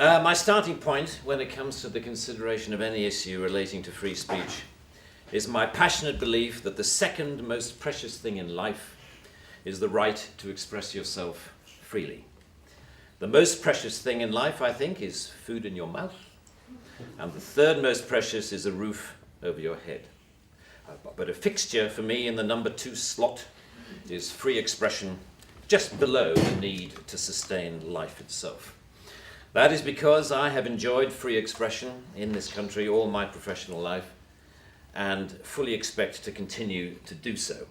My starting point when it comes to the consideration of any issue relating to free speech is my passionate belief that the second most precious thing in life is the right to express yourself freely. The most precious thing in life, I think, is food in your mouth, and the third most precious is a roof over your head. But a fixture for me in the number 2 slot is free expression, just below the need to sustain life itself. That is because I have enjoyed free expression in this country all my professional life and fully expect to continue to do so.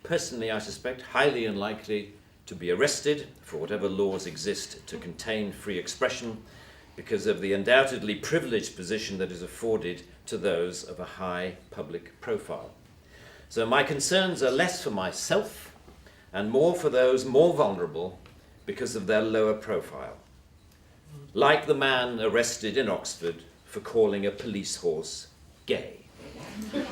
Personally, I suspect highly unlikely to be arrested for whatever laws exist to contain free expression because of the undoubtedly privileged position that is afforded to those of a high public profile. So my concerns are less for myself and more for those more vulnerable because of their lower profile. Like the man arrested in Oxford for calling a police horse gay,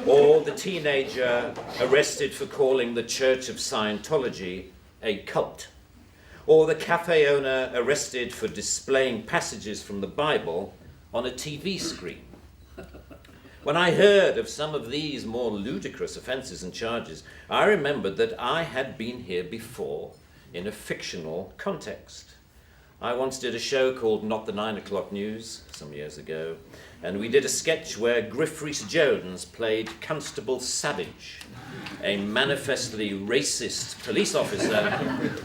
or the teenager arrested for calling the Church of Scientology a cult, or the cafe owner arrested for displaying passages from the Bible on a TV screen. When I heard of some of these more ludicrous offences and charges, I remembered that I had been here before in a fictional context. I once did a show called Not the 9 O'Clock News some years ago, and we did a sketch where Griff Rhys-Jones played Constable Savage, a manifestly racist police officer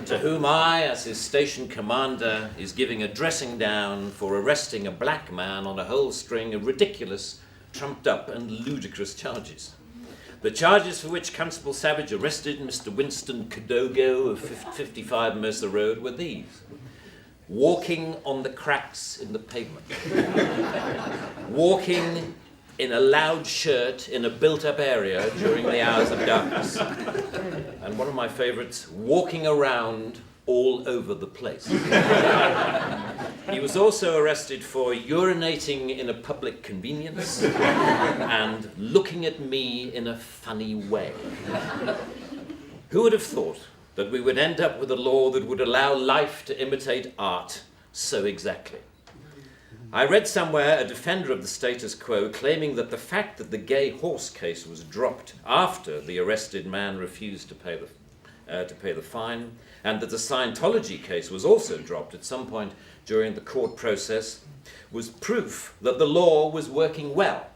to whom I, as his station commander, is giving a dressing down for arresting a black man on a whole string of ridiculous, trumped-up and ludicrous charges. The charges for which Constable Savage arrested Mr. Winston Kadogo of 55 Mercer Road were these: walking on the cracks in the pavement, walking in a loud shirt in a built-up area during the hours of darkness, and one of my favourites, walking around all over the place. He was also arrested for urinating in a public convenience and looking at me in a funny way. Who would have thought that we would end up with a law that would allow life to imitate art so exactly? I read somewhere a defender of the status quo claiming that the fact that the gay horse case was dropped after the arrested man refused to pay the fine, and that the Scientology case was also dropped at some point during the court process, was proof that the law was working well,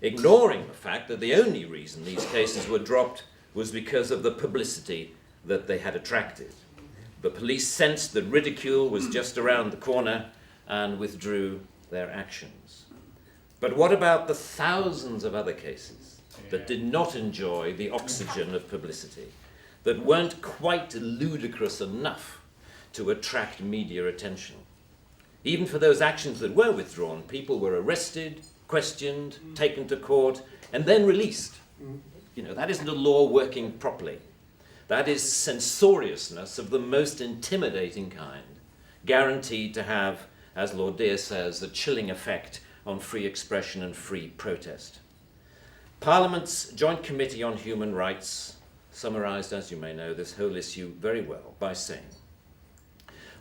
ignoring the fact that the only reason these cases were dropped was because of the publicity that they had attracted. The police sensed that ridicule was just around the corner and withdrew their actions. But what about the thousands of other cases that did not enjoy the oxygen of publicity, that weren't quite ludicrous enough to attract media attention? Even for those actions that were withdrawn, people were arrested, questioned, taken to court, and then released. That isn't a law working properly. That is censoriousness of the most intimidating kind, guaranteed to have, as Lord Deer says, a chilling effect on free expression and free protest. Parliament's Joint Committee on Human Rights summarised, as you may know, this whole issue very well by saying,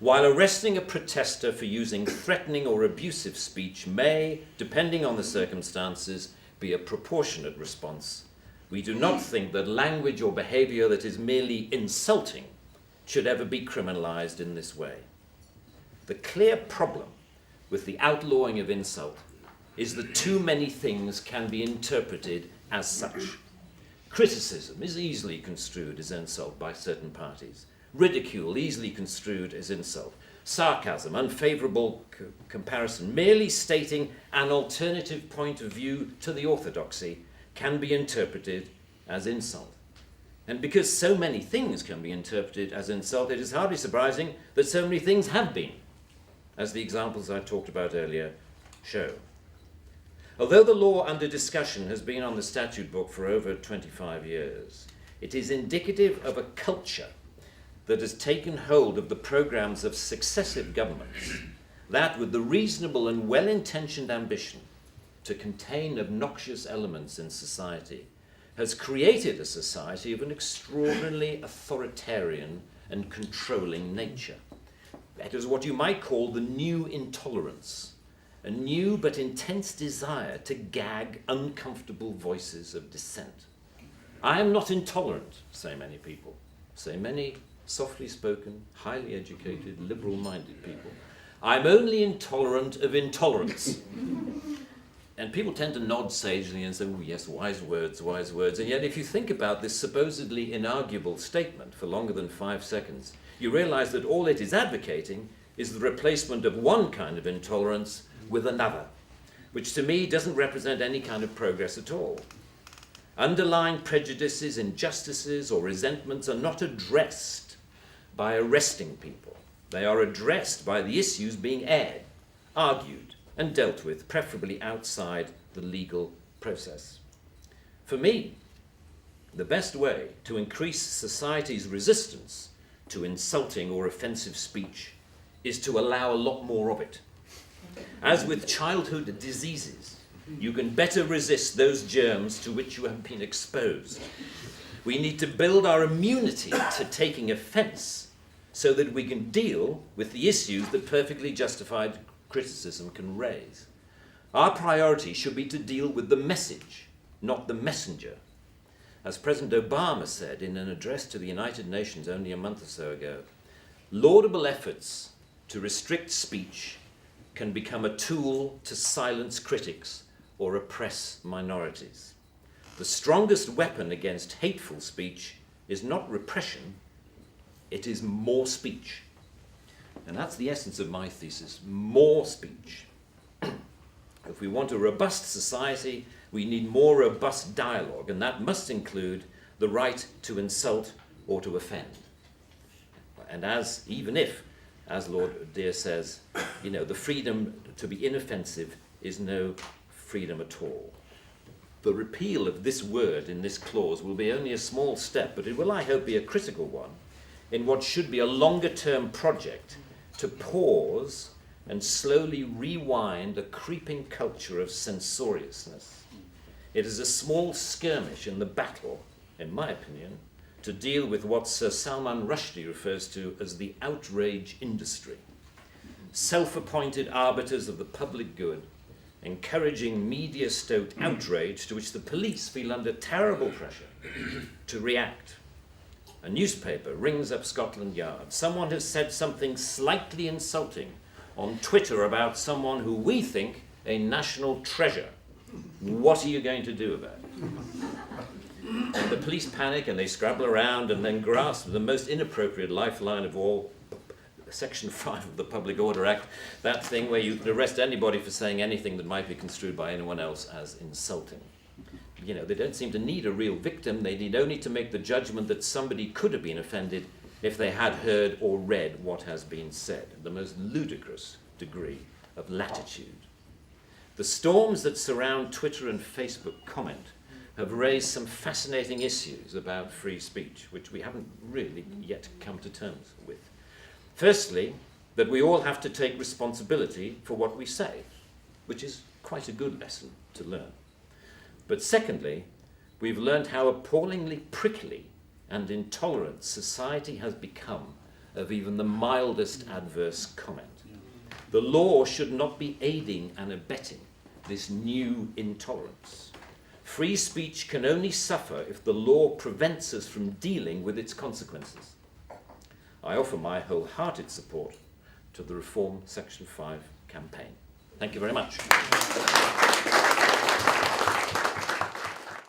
while arresting a protester for using threatening or abusive speech may, depending on the circumstances, be a proportionate response, we do not think that language or behaviour that is merely insulting should ever be criminalised in this way. The clear problem with the outlawing of insult is that too many things can be interpreted as such. Criticism is easily construed as insult by certain parties. Ridicule easily construed as insult. Sarcasm, unfavourable comparison, merely stating an alternative point of view to the orthodoxy can be interpreted as insult. And because so many things can be interpreted as insult, it is hardly surprising that so many things have been, as the examples I talked about earlier show. Although the law under discussion has been on the statute book for over 25 years, it is indicative of a culture that has taken hold of the programs of successive governments, that with the reasonable and well-intentioned ambition to contain obnoxious elements in society, has created a society of an extraordinarily authoritarian and controlling nature. It is what you might call the new intolerance, a new but intense desire to gag uncomfortable voices of dissent. I am not intolerant, say many people, say many softly spoken, highly educated, liberal-minded people. I'm only intolerant of intolerance. And people tend to nod sagely and say, oh yes, wise words, wise words. And yet if you think about this supposedly inarguable statement for longer than 5 seconds, you realize that all it is advocating is the replacement of one kind of intolerance with another, which to me doesn't represent any kind of progress at all. Underlying prejudices, injustices, or resentments are not addressed by arresting people. They are addressed by the issues being aired, argued, and dealt with, preferably outside the legal process. For me, the best way to increase society's resistance to insulting or offensive speech is to allow a lot more of it. As with childhood diseases, you can better resist those germs to which you have been exposed. We need to build our immunity to taking offense so that we can deal with the issues that perfectly justified criticism can raise. Our priority should be to deal with the message, not the messenger. As President Obama said in an address to the United Nations only a month or so ago, laudable efforts to restrict speech can become a tool to silence critics or oppress minorities. The strongest weapon against hateful speech is not repression, it is more speech. And that's the essence of my thesis, more speech. If we want a robust society, we need more robust dialogue, and that must include the right to insult or to offend. And even if, as Lord Dear says, the freedom to be inoffensive is no freedom at all. The repeal of this word in this clause will be only a small step, but it will, I hope, be a critical one in what should be a longer-term project to pause and slowly rewind a creeping culture of censoriousness. It is a small skirmish in the battle, in my opinion, to deal with what Sir Salman Rushdie refers to as the outrage industry. Self-appointed arbiters of the public good, encouraging media-stoked outrage to which the police feel under terrible pressure to react. A newspaper rings up Scotland Yard. Someone has said something slightly insulting on Twitter about someone who we think a national treasure. What are you going to do about it? And the police panic and they scrabble around and then grasp the most inappropriate lifeline of all, Section 5 of the Public Order Act, that thing where you can arrest anybody for saying anything that might be construed by anyone else as insulting. They don't seem to need a real victim. They need only to make the judgment that somebody could have been offended if they had heard or read what has been said. The most ludicrous degree of latitude. The storms that surround Twitter and Facebook comment have raised some fascinating issues about free speech, which we haven't really yet come to terms with. Firstly, that we all have to take responsibility for what we say, which is quite a good lesson to learn. But secondly, we've learned how appallingly prickly and intolerant society has become of even the mildest adverse comment. The law should not be aiding and abetting this new intolerance. Free speech can only suffer if the law prevents us from dealing with its consequences. I offer my wholehearted support to the Reform Section 5 campaign. Thank you very much.